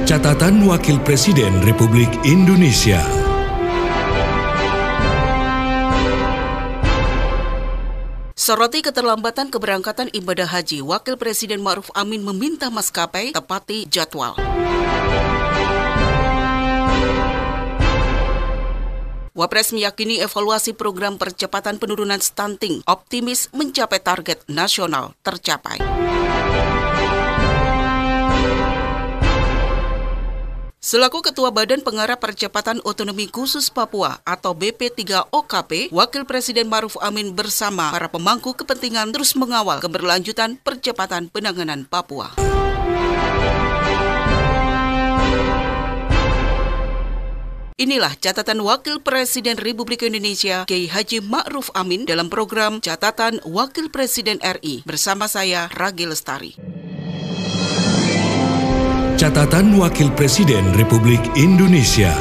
Catatan Wakil Presiden Republik Indonesia. Soroti keterlambatan keberangkatan ibadah haji, Wakil Presiden Ma'ruf Amin meminta maskapai tepati jadwal. Wapres meyakini evaluasi program percepatan penurunan stunting optimis mencapai target nasional tercapai. Selaku Ketua Badan Pengarah Percepatan Otonomi Khusus Papua atau BP3OKP, Wakil Presiden Ma'ruf Amin bersama para pemangku kepentingan terus mengawal keberlanjutan percepatan penanganan Papua. Inilah catatan Wakil Presiden Republik Indonesia Kiai Haji Ma'ruf Amin dalam program Catatan Wakil Presiden RI bersama saya Ragi Lestari. Catatan Wakil Presiden Republik Indonesia.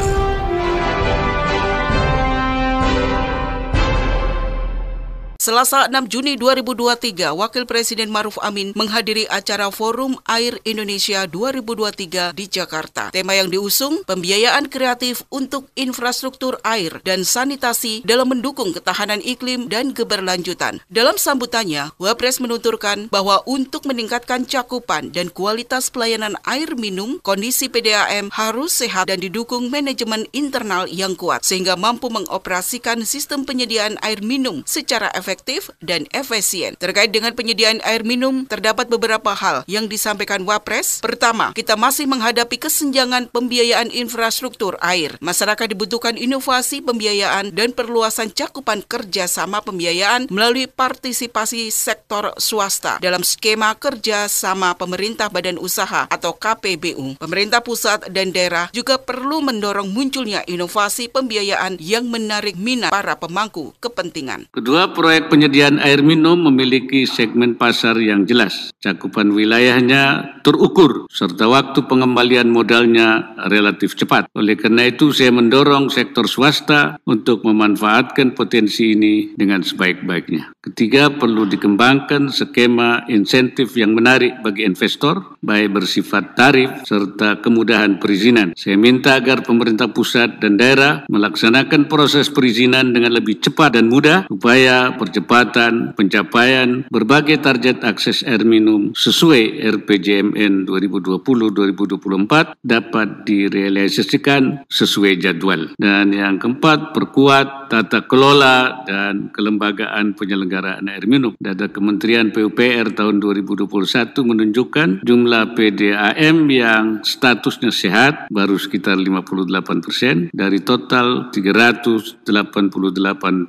Selasa 6 Juni 2023, Wakil Presiden Ma'ruf Amin menghadiri acara Forum Air Indonesia 2023 di Jakarta. Tema yang diusung, pembiayaan kreatif untuk infrastruktur air dan sanitasi dalam mendukung ketahanan iklim dan keberlanjutan. Dalam sambutannya, Wapres menuturkan bahwa untuk meningkatkan cakupan dan kualitas pelayanan air minum, kondisi PDAM harus sehat dan didukung manajemen internal yang kuat, sehingga mampu mengoperasikan sistem penyediaan air minum secara efektif dan efisien. Terkait dengan penyediaan air minum, terdapat beberapa hal yang disampaikan Wapres. Pertama, kita masih menghadapi kesenjangan pembiayaan infrastruktur air. Masyarakat dibutuhkan inovasi pembiayaan dan perluasan cakupan kerjasama pembiayaan melalui partisipasi sektor swasta dalam skema kerjasama pemerintah badan usaha atau KPBU. Pemerintah pusat dan daerah juga perlu mendorong munculnya inovasi pembiayaan yang menarik minat para pemangku kepentingan. Kedua, proyek penyediaan air minum memiliki segmen pasar yang jelas, cakupan wilayahnya terukur, serta waktu pengembalian modalnya relatif cepat. Oleh karena itu, saya mendorong sektor swasta untuk memanfaatkan potensi ini dengan sebaik-baiknya. Ketiga, perlu dikembangkan skema insentif yang menarik bagi investor, baik bersifat tarif serta kemudahan perizinan. Saya minta agar pemerintah pusat dan daerah melaksanakan proses perizinan dengan lebih cepat dan mudah, supaya percepatan pencapaian berbagai target akses air minum sesuai RPJMN 2020-2024 dapat direalisasikan sesuai jadwal. Dan yang keempat, perkuat tata kelola dan kelembagaan penyelenggaraan air minum. Data Kementerian PUPR tahun 2021 menunjukkan jumlah PDAM yang statusnya sehat baru sekitar 58% dari total 388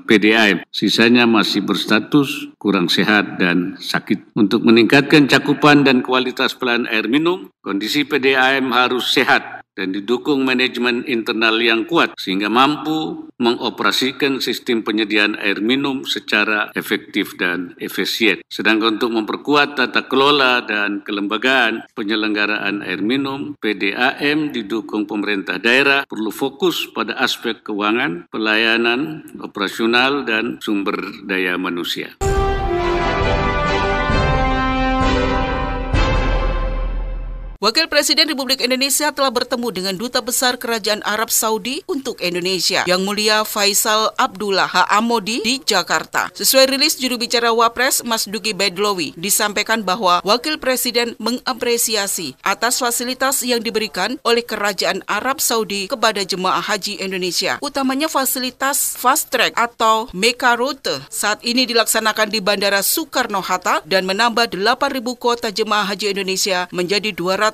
PDAM. Sisanya masih berstatus kurang sehat dan sakit. Untuk meningkatkan cakupan dan kualitas pelayanan air minum, kondisi PDAM harus sehat dan didukung manajemen internal yang kuat sehingga mampu mengoperasikan sistem penyediaan air minum secara efektif dan efisien. Sedangkan untuk memperkuat tata kelola dan kelembagaan penyelenggaraan air minum, PDAM didukung pemerintah daerah perlu fokus pada aspek keuangan, pelayanan, operasional, dan sumber daya manusia. Wakil Presiden Republik Indonesia telah bertemu dengan Duta Besar Kerajaan Arab Saudi untuk Indonesia, Yang Mulia Faisal Abdullah Ha'amodi di Jakarta. Sesuai rilis juru bicara Wapres, Mas Duki Baidlawi, disampaikan bahwa Wakil Presiden mengapresiasi atas fasilitas yang diberikan oleh Kerajaan Arab Saudi kepada jemaah haji Indonesia, utamanya fasilitas fast track atau Meka Route saat ini dilaksanakan di Bandara Soekarno-Hatta dan menambah 8.000 kuota jemaah haji Indonesia menjadi 229.000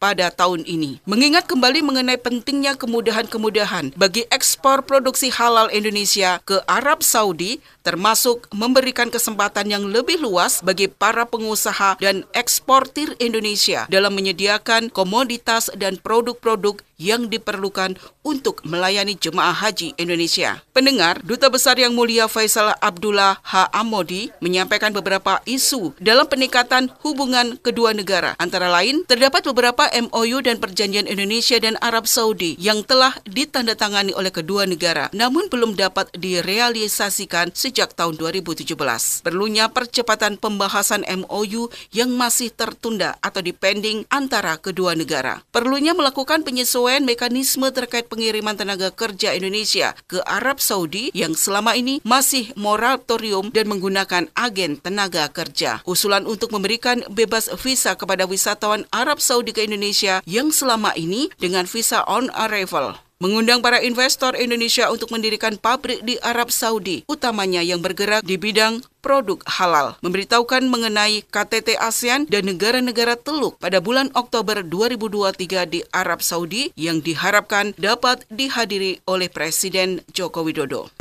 pada tahun ini. Mengingat kembali mengenai pentingnya kemudahan-kemudahan bagi ekspor produksi halal Indonesia ke Arab Saudi, termasuk memberikan kesempatan yang lebih luas bagi para pengusaha dan eksportir Indonesia dalam menyediakan komoditas dan produk-produk yang diperlukan untuk melayani jemaah haji Indonesia. Pendengar, Duta Besar Yang Mulia Faisal Abdullah Ha'amodi menyampaikan beberapa isu dalam peningkatan hubungan kedua negara. Antara lain, terdapat beberapa MOU dan perjanjian Indonesia dan Arab Saudi yang telah ditandatangani oleh kedua negara, namun belum dapat direalisasikan sejak tahun 2017. Perlunya percepatan pembahasan MOU yang masih tertunda atau dipending antara kedua negara. Perlunya melakukan penyesuaian mekanisme terkait pengiriman tenaga kerja Indonesia ke Arab Saudi yang selama ini masih moratorium dan menggunakan agen tenaga kerja. Usulan untuk memberikan bebas visa kepada wisatawan Arab Saudi ke Indonesia yang selama ini dengan visa on arrival. Mengundang para investor Indonesia untuk mendirikan pabrik di Arab Saudi, utamanya yang bergerak di bidang produk halal. Memberitahukan mengenai KTT ASEAN dan negara-negara Teluk pada bulan Oktober 2023 di Arab Saudi yang diharapkan dapat dihadiri oleh Presiden Joko Widodo.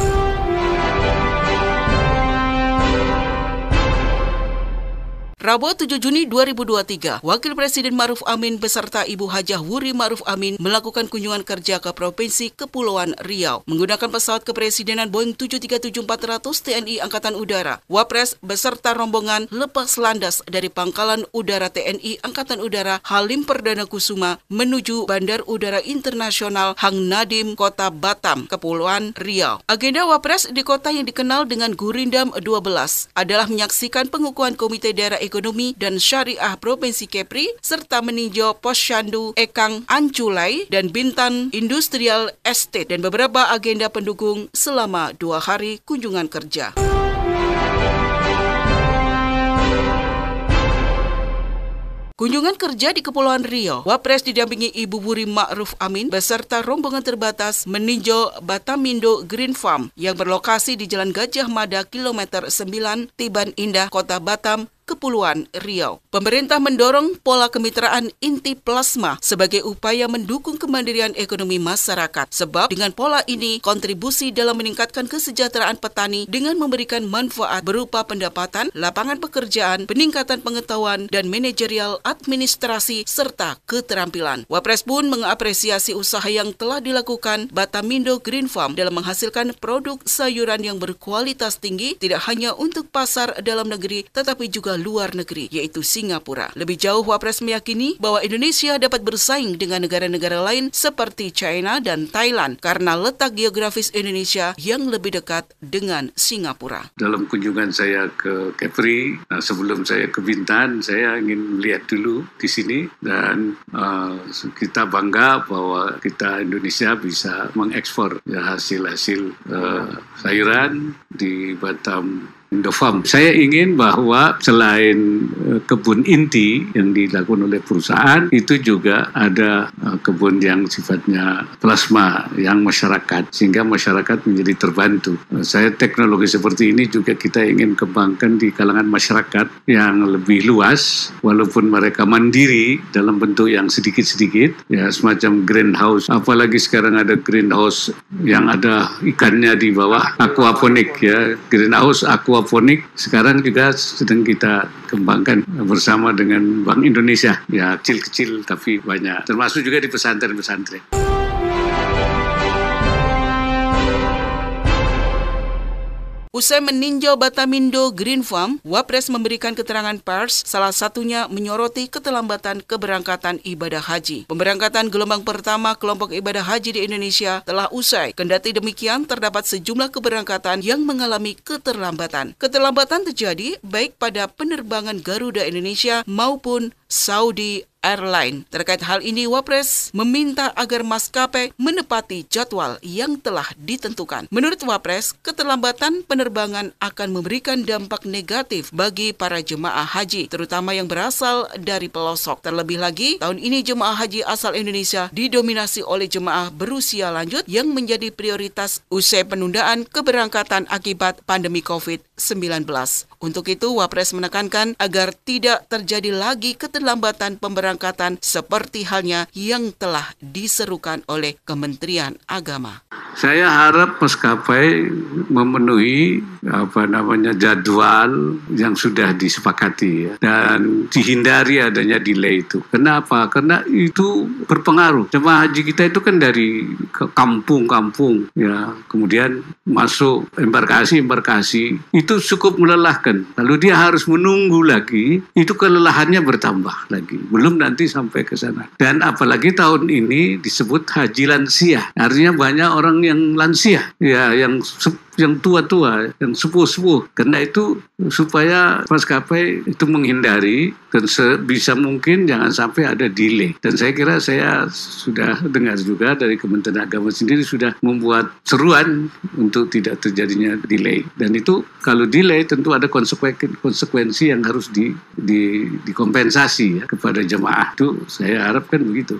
Rabu 7 Juni 2023, Wakil Presiden Ma'ruf Amin beserta Ibu Hajah Wuri Ma'ruf Amin melakukan kunjungan kerja ke Provinsi Kepulauan Riau. Menggunakan pesawat kepresidenan Boeing 737-400 TNI Angkatan Udara, Wapres beserta rombongan lepas landas dari Pangkalan Udara TNI Angkatan Udara Halim Perdana Kusuma menuju Bandar Udara Internasional Hang Nadim, Kota Batam, Kepulauan Riau. Agenda Wapres di kota yang dikenal dengan Gurindam 12 adalah menyaksikan pengukuhan Komite Daerah Ekonomi dan Syariah Provinsi Kepri serta meninjau Posyandu Ekang Anculai dan Bintan Industrial Estate dan beberapa agenda pendukung selama 2 hari kunjungan kerja. Kunjungan kerja di Kepulauan Riau, Wapres didampingi Ibu Wuri Ma'ruf Amin beserta rombongan terbatas meninjau Batamindo Green Farm yang berlokasi di Jalan Gajah Mada kilometer 9 Tiban Indah, Kota Batam, Kepulauan Riau. Pemerintah mendorong pola kemitraan inti plasma sebagai upaya mendukung kemandirian ekonomi masyarakat. Sebab dengan pola ini, kontribusi dalam meningkatkan kesejahteraan petani dengan memberikan manfaat berupa pendapatan, lapangan pekerjaan, peningkatan pengetahuan, dan manajerial administrasi serta keterampilan. Wapres pun mengapresiasi usaha yang telah dilakukan Batamindo Green Farm dalam menghasilkan produk sayuran yang berkualitas tinggi, tidak hanya untuk pasar dalam negeri, tetapi juga luar negeri, yaitu Singapura. Lebih jauh, Wapres meyakini bahwa Indonesia dapat bersaing dengan negara-negara lain seperti China dan Thailand karena letak geografis Indonesia yang lebih dekat dengan Singapura. Dalam kunjungan saya ke Kepri, sebelum saya ke Bintan, saya ingin melihat dulu di sini dan kita bangga bahwa kita Indonesia bisa mengekspor hasil-hasil sayuran di Batam Indofarm. Saya ingin bahwa selain kebun inti yang dilakukan oleh perusahaan, itu juga ada kebun yang sifatnya plasma yang masyarakat, sehingga masyarakat menjadi terbantu. Saya teknologi seperti ini juga kita ingin kembangkan di kalangan masyarakat yang lebih luas, walaupun mereka mandiri dalam bentuk yang sedikit-sedikit, ya semacam greenhouse. Apalagi sekarang ada greenhouse yang ada ikannya di bawah, aquaponik ya, greenhouse aquaponik. Sekarang juga sedang kita kembangkan bersama dengan Bank Indonesia. Ya, kecil-kecil tapi banyak. Termasuk juga di pesantren-pesantren. Usai meninjau Batamindo Green Farm, Wapres memberikan keterangan pers, salah satunya menyoroti keterlambatan keberangkatan ibadah haji. Pemberangkatan gelombang pertama kelompok ibadah haji di Indonesia telah usai. Kendati demikian, terdapat sejumlah keberangkatan yang mengalami keterlambatan. Keterlambatan terjadi baik pada penerbangan Garuda Indonesia maupun Saudi Airline. Terkait hal ini, Wapres meminta agar maskapai menepati jadwal yang telah ditentukan. Menurut Wapres, keterlambatan penerbangan akan memberikan dampak negatif bagi para jemaah haji, terutama yang berasal dari pelosok. Terlebih lagi, tahun ini jemaah haji asal Indonesia didominasi oleh jemaah berusia lanjut yang menjadi prioritas usai penundaan keberangkatan akibat pandemi COVID-19. Untuk itu, Wapres menekankan agar tidak terjadi lagi keterlambatan pemberangkatan seperti halnya yang telah diserukan oleh Kementerian Agama. Saya harap maskapai memenuhi jadwal yang sudah disepakati ya, dan dihindari adanya delay itu. Kenapa? Karena itu berpengaruh. Jemaah haji kita itu kan dari kampung-kampung ya, kemudian masuk embarkasi itu cukup melelahkan. Lalu dia harus menunggu lagi, itu kelelahannya bertambah lagi. Belum nanti sampai ke sana. Dan apalagi tahun ini disebut haji lansia. Artinya banyak orang yang lansia, ya, yang yang tua-tua, yang sepuh-sepuh. Karena itu supaya maskapai itu menghindari dan sebisa mungkin jangan sampai ada delay. Dan saya kira saya sudah dengar juga dari Kementerian Agama sendiri sudah membuat seruan untuk tidak terjadinya delay. Dan itu kalau delay tentu ada konsekuensi yang harus dikompensasi ya, kepada jemaah. Itu saya harapkan begitu.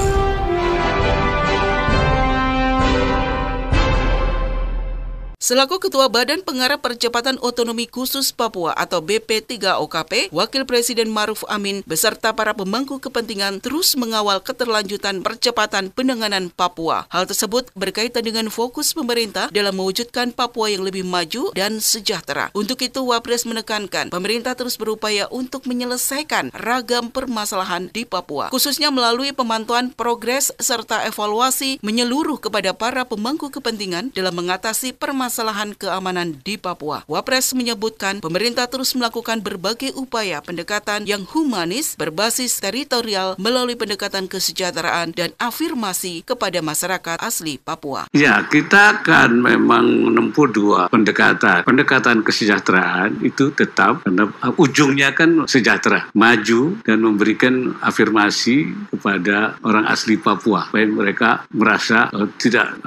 Selaku Ketua Badan Pengarah Percepatan Otonomi Khusus Papua atau BP3OKP, Wakil Presiden Maruf Amin beserta para pemangku kepentingan terus mengawal keterlanjutan percepatan penanganan Papua. Hal tersebut berkaitan dengan fokus pemerintah dalam mewujudkan Papua yang lebih maju dan sejahtera. Untuk itu, Wapres menekankan pemerintah terus berupaya untuk menyelesaikan ragam permasalahan di Papua, khususnya melalui pemantauan progres serta evaluasi menyeluruh kepada para pemangku kepentingan dalam mengatasi permasalahan keamanan di Papua. Wapres menyebutkan pemerintah terus melakukan berbagai upaya pendekatan yang humanis berbasis teritorial melalui pendekatan kesejahteraan dan afirmasi kepada masyarakat asli Papua. Ya, kita akan memang menempuh dua pendekatan. Pendekatan kesejahteraan itu tetap karena ujungnya kan sejahtera, maju dan memberikan afirmasi kepada orang asli Papua supaya mereka merasa tidak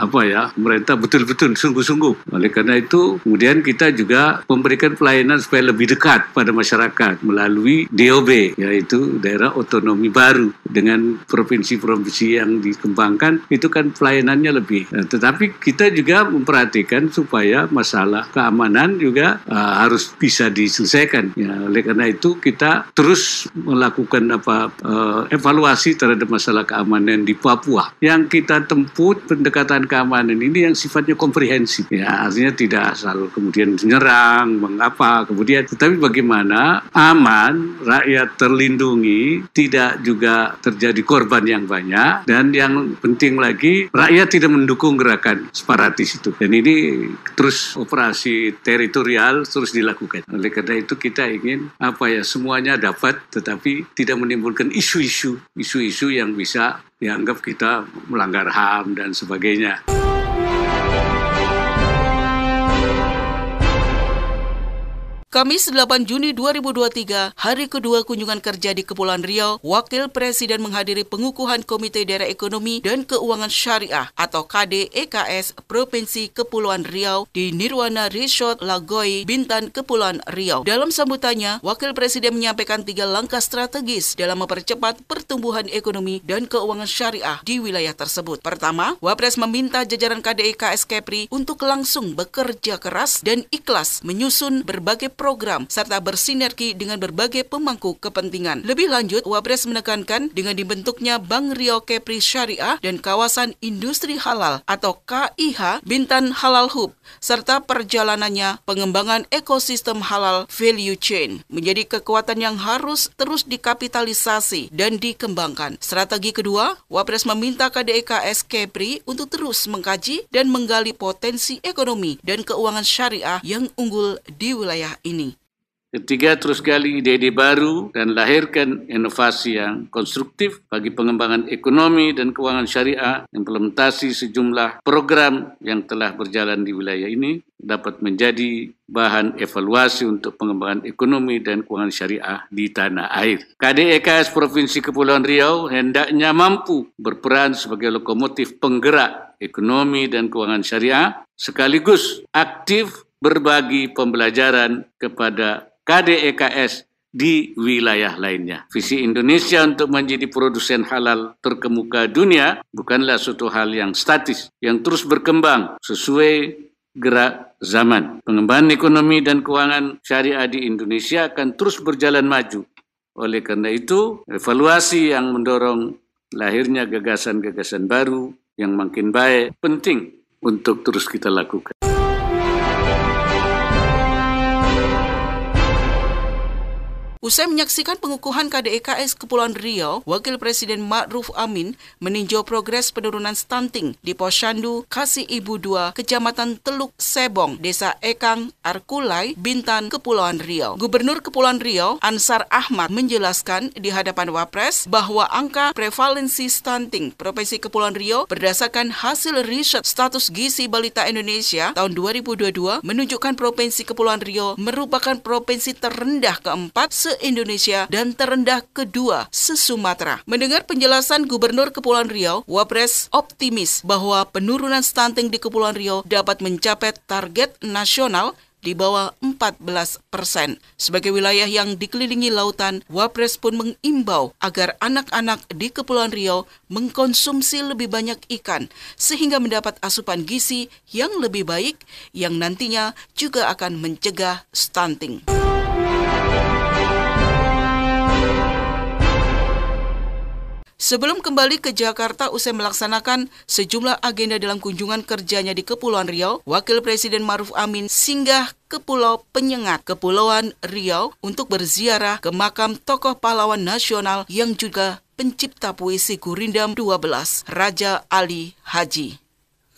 mereka betul-betul sungguh-sungguh. Oleh karena itu, kemudian kita juga memberikan pelayanan supaya lebih dekat pada masyarakat melalui DOB, yaitu daerah otonomi baru dengan provinsi-provinsi yang dikembangkan, itu kan pelayanannya lebih. Tetapi kita juga memperhatikan supaya masalah keamanan juga harus bisa diselesaikan. Ya, oleh karena itu kita terus melakukan evaluasi terhadap masalah keamanan di Papua. Yang kita tempuh pendekatan keamanan ini yang sifatnya komprehensif. Ya, artinya tidak selalu kemudian menyerang, mengapa, kemudian tetapi bagaimana aman, rakyat terlindungi, tidak juga terjadi korban yang banyak, dan yang penting lagi rakyat tidak mendukung gerakan separatis itu. Dan ini terus operasi teritorial terus dilakukan. Oleh karena itu kita ingin semuanya dapat, tetapi tidak menimbulkan isu-isu yang bisa dianggap kita melanggar HAM dan sebagainya. Kamis 8 Juni 2023, hari kedua kunjungan kerja di Kepulauan Riau, Wakil Presiden menghadiri pengukuhan Komite Daerah Ekonomi dan Keuangan Syariah atau KDEKS Provinsi Kepulauan Riau di Nirwana Resort Lagoi, Bintan, Kepulauan Riau. Dalam sambutannya, Wakil Presiden menyampaikan 3 langkah strategis dalam mempercepat pertumbuhan ekonomi dan keuangan syariah di wilayah tersebut. Pertama, Wapres meminta jajaran KDEKS Kepri untuk langsung bekerja keras dan ikhlas menyusun berbagai program serta bersinergi dengan berbagai pemangku kepentingan. Lebih lanjut, Wapres menekankan dengan dibentuknya Bank Riau Kepri Syariah dan Kawasan Industri Halal atau KIH Bintan Halal Hub serta perjalanannya pengembangan ekosistem halal value chain menjadi kekuatan yang harus terus dikapitalisasi dan dikembangkan. Strategi kedua, Wapres meminta KDEKS Kepri untuk terus mengkaji dan menggali potensi ekonomi dan keuangan syariah yang unggul di wilayah ini. Ketiga, terus gali ide-ide baru dan lahirkan inovasi yang konstruktif bagi pengembangan ekonomi dan keuangan syariah. Implementasi sejumlah program yang telah berjalan di wilayah ini dapat menjadi bahan evaluasi untuk pengembangan ekonomi dan keuangan syariah di tanah air. KDEKS Provinsi Kepulauan Riau hendaknya mampu berperan sebagai lokomotif penggerak ekonomi dan keuangan syariah, sekaligus aktif berbagi pembelajaran kepada KDEKS di wilayah lainnya. Visi Indonesia untuk menjadi produsen halal terkemuka dunia bukanlah suatu hal yang statis, yang terus berkembang sesuai gerak zaman. Pengembangan ekonomi dan keuangan syariah di Indonesia akan terus berjalan maju. Oleh karena itu, evaluasi yang mendorong lahirnya gagasan-gagasan baru yang makin baik penting untuk terus kita lakukan. Usai menyaksikan pengukuhan KDEKS Kepulauan Riau, Wakil Presiden Ma'ruf Amin meninjau progres penurunan stunting di Posyandu Kasih Ibu 2, Kecamatan Teluk Sebong, Desa Ekang, Arkulai, Bintan, Kepulauan Riau. Gubernur Kepulauan Riau, Ansar Ahmad, menjelaskan di hadapan Wapres bahwa angka prevalensi stunting Provinsi Kepulauan Riau berdasarkan hasil riset status gizi balita Indonesia tahun 2022 menunjukkan Provinsi Kepulauan Riau merupakan provinsi terendah keempat se-Indonesia dan terendah kedua se-Sumatera. Mendengar penjelasan Gubernur Kepulauan Riau, Wapres optimis bahwa penurunan stunting di Kepulauan Riau dapat mencapai target nasional di bawah 14%. Sebagai wilayah yang dikelilingi lautan, Wapres pun mengimbau agar anak-anak di Kepulauan Riau mengkonsumsi lebih banyak ikan sehingga mendapat asupan gizi yang lebih baik yang nantinya juga akan mencegah stunting. Sebelum kembali ke Jakarta usai melaksanakan sejumlah agenda dalam kunjungan kerjanya di Kepulauan Riau, Wakil Presiden Ma'ruf Amin singgah ke Pulau Penyengat, Kepulauan Riau untuk berziarah ke makam tokoh pahlawan nasional yang juga pencipta puisi Gurindam 12, Raja Ali Haji.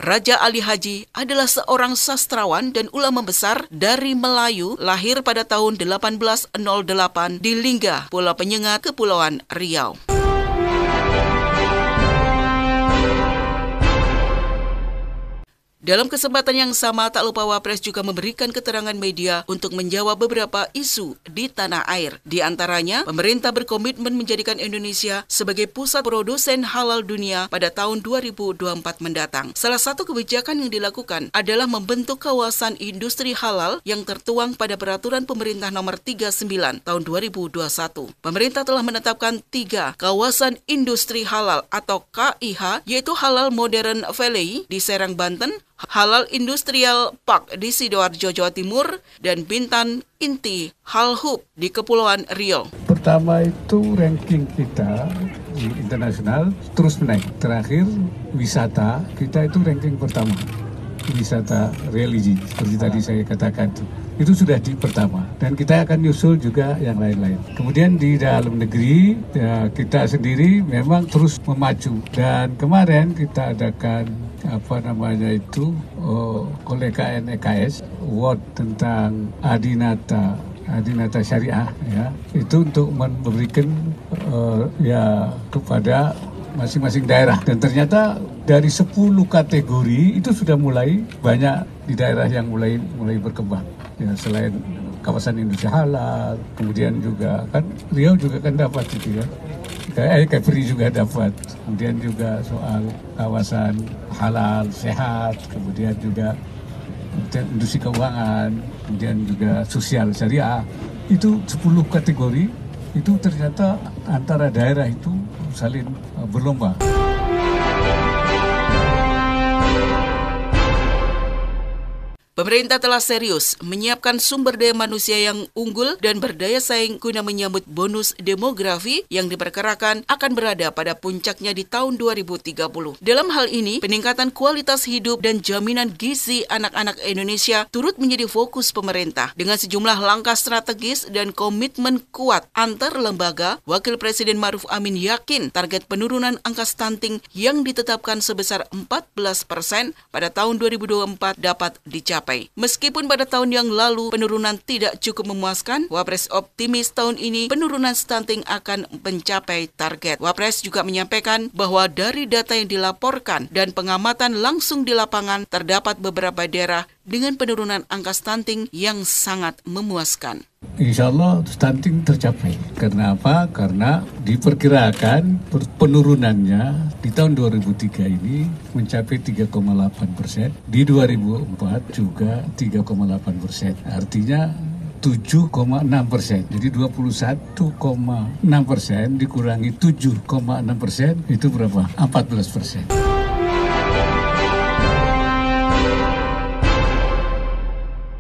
Raja Ali Haji adalah seorang sastrawan dan ulama besar dari Melayu, lahir pada tahun 1808 di Lingga, Pulau Penyengat, Kepulauan Riau. Dalam kesempatan yang sama, tak lupa Wapres juga memberikan keterangan media untuk menjawab beberapa isu di tanah air. Di antaranya, pemerintah berkomitmen menjadikan Indonesia sebagai pusat produsen halal dunia pada tahun 2024 mendatang. Salah satu kebijakan yang dilakukan adalah membentuk kawasan industri halal yang tertuang pada Peraturan Pemerintah Nomor 39 Tahun 2021. Pemerintah telah menetapkan 3 kawasan industri halal atau KIH, yaitu Halal Modern Valley di Serang, Banten, Halal Industrial Park di Sidoarjo, Jawa Timur, dan Bintan Inti Halhub di Kepulauan Riau. Pertama itu ranking kita di internasional terus menaik. Terakhir wisata kita itu ranking pertama. Wisata religi seperti tadi saya katakan itu sudah di pertama dan kita akan nyusul juga yang lain-lain. Kemudian di dalam negeri ya, kita sendiri memang terus memacu dan kemarin kita adakan oleh KNEKS award tentang Adinata Syariah ya, itu untuk memberikan kepada masing-masing daerah dan ternyata dari 10 kategori itu sudah mulai banyak di daerah yang mulai berkembang ya, selain kawasan industri halal, kemudian juga kan Riau juga kan dapat itu ya, Kepri juga dapat, kemudian juga soal kawasan halal sehat, kemudian juga industri keuangan, kemudian juga sosial syariah, itu 10 kategori itu ternyata antara daerah itu saling berlomba. Pemerintah telah serius menyiapkan sumber daya manusia yang unggul dan berdaya saing guna menyambut bonus demografi yang diperkirakan akan berada pada puncaknya di tahun 2030. Dalam hal ini, peningkatan kualitas hidup dan jaminan gizi anak-anak Indonesia turut menjadi fokus pemerintah. Dengan sejumlah langkah strategis dan komitmen kuat antar lembaga, Wakil Presiden Ma'ruf Amin yakin target penurunan angka stunting yang ditetapkan sebesar 14% pada tahun 2024 dapat dicapai. Meskipun pada tahun yang lalu penurunan tidak cukup memuaskan, Wapres optimis tahun ini penurunan stunting akan mencapai target. Wapres juga menyampaikan bahwa dari data yang dilaporkan dan pengamatan langsung di lapangan, terdapat beberapa daerah dengan penurunan angka stunting yang sangat memuaskan. Insya Allah stunting tercapai. Karena apa? Karena diperkirakan penurunannya di tahun 2003 ini mencapai 3,8%. Di 2004 juga 3,8%. Artinya 7,6%. Jadi 21,6% dikurangi 7,6% itu berapa? 14%.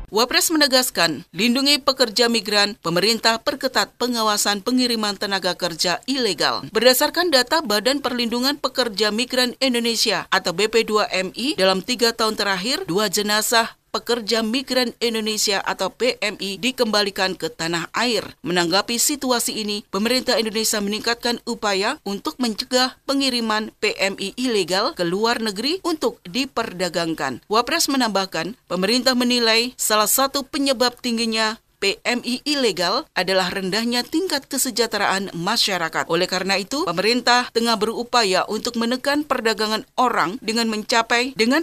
Wapres menegaskan, lindungi pekerja migran, pemerintah perketat pengawasan pengiriman tenaga kerja ilegal. Berdasarkan data Badan Perlindungan Pekerja Migran Indonesia atau BP2MI, dalam 3 tahun terakhir, 2 jenazah Pekerja Migran Indonesia atau PMI dikembalikan ke tanah air. Menanggapi situasi ini, pemerintah Indonesia meningkatkan upaya untuk mencegah pengiriman PMI ilegal ke luar negeri untuk diperdagangkan. Wapres menambahkan, pemerintah menilai salah satu penyebab tingginya PMI ilegal adalah rendahnya tingkat kesejahteraan masyarakat. Oleh karena itu, pemerintah tengah berupaya untuk menekan perdagangan orang dengan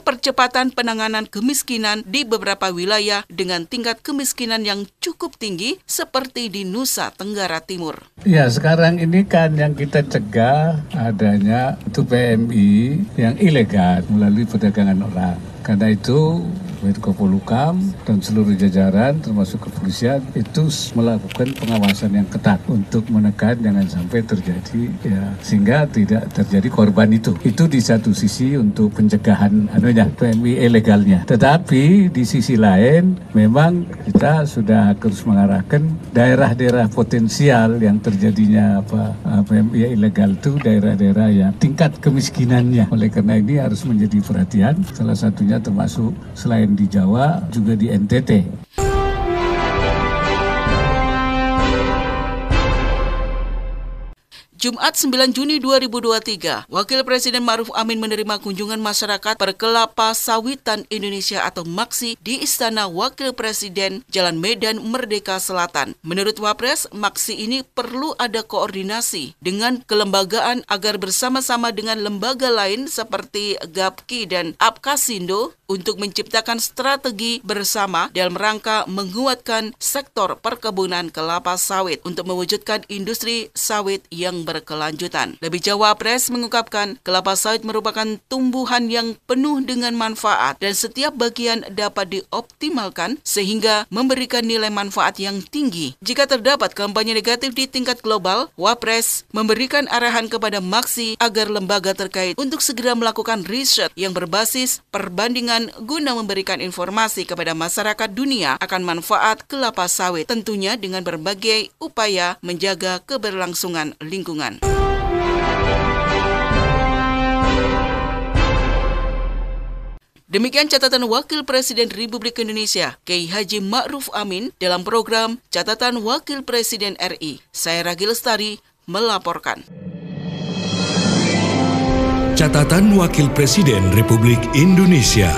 percepatan penanganan kemiskinan di beberapa wilayah dengan tingkat kemiskinan yang cukup tinggi seperti di Nusa Tenggara Timur. Ya, sekarang ini kan yang kita cegah adanya itu PMI yang ilegal melalui perdagangan orang. Karena itu Menko Polhukam dan seluruh jajaran termasuk kepolisian itu melakukan pengawasan yang ketat untuk menekan jangan sampai terjadi sehingga tidak terjadi korban itu. Itu di satu sisi untuk pencegahan PMI ilegalnya. Tetapi di sisi lain memang kita sudah harus mengarahkan daerah-daerah potensial yang terjadinya PMI ilegal itu daerah-daerah yang tingkat kemiskinannya. Oleh karena ini harus menjadi perhatian. Salah satunya termasuk selain di Jawa juga di NTT. Jumat 9 Juni 2023, Wakil Presiden Ma'ruf Amin menerima kunjungan masyarakat Perkelapa Sawitan Indonesia atau MAKSI di Istana Wakil Presiden Jalan Medan Merdeka Selatan. Menurut Wapres, MAKSI ini perlu ada koordinasi dengan kelembagaan agar bersama-sama dengan lembaga lain seperti GAPKI dan Apkasindo untuk menciptakan strategi bersama dalam rangka menguatkan sektor perkebunan kelapa sawit untuk mewujudkan industri sawit yang berkelanjutan. Lebih jauh, Wapres mengungkapkan kelapa sawit merupakan tumbuhan yang penuh dengan manfaat dan setiap bagian dapat dioptimalkan sehingga memberikan nilai manfaat yang tinggi. Jika terdapat kampanye negatif di tingkat global, Wapres memberikan arahan kepada MAKSI agar lembaga terkait untuk segera melakukan riset yang berbasis perbandingan guna memberikan informasi kepada masyarakat dunia akan manfaat kelapa sawit, tentunya dengan berbagai upaya menjaga keberlangsungan lingkungan. Demikian catatan Wakil Presiden Republik Indonesia, Kiai Haji Ma'ruf Amin dalam program Catatan Wakil Presiden RI. Saya Ragi Lestari melaporkan. Catatan Wakil Presiden Republik Indonesia.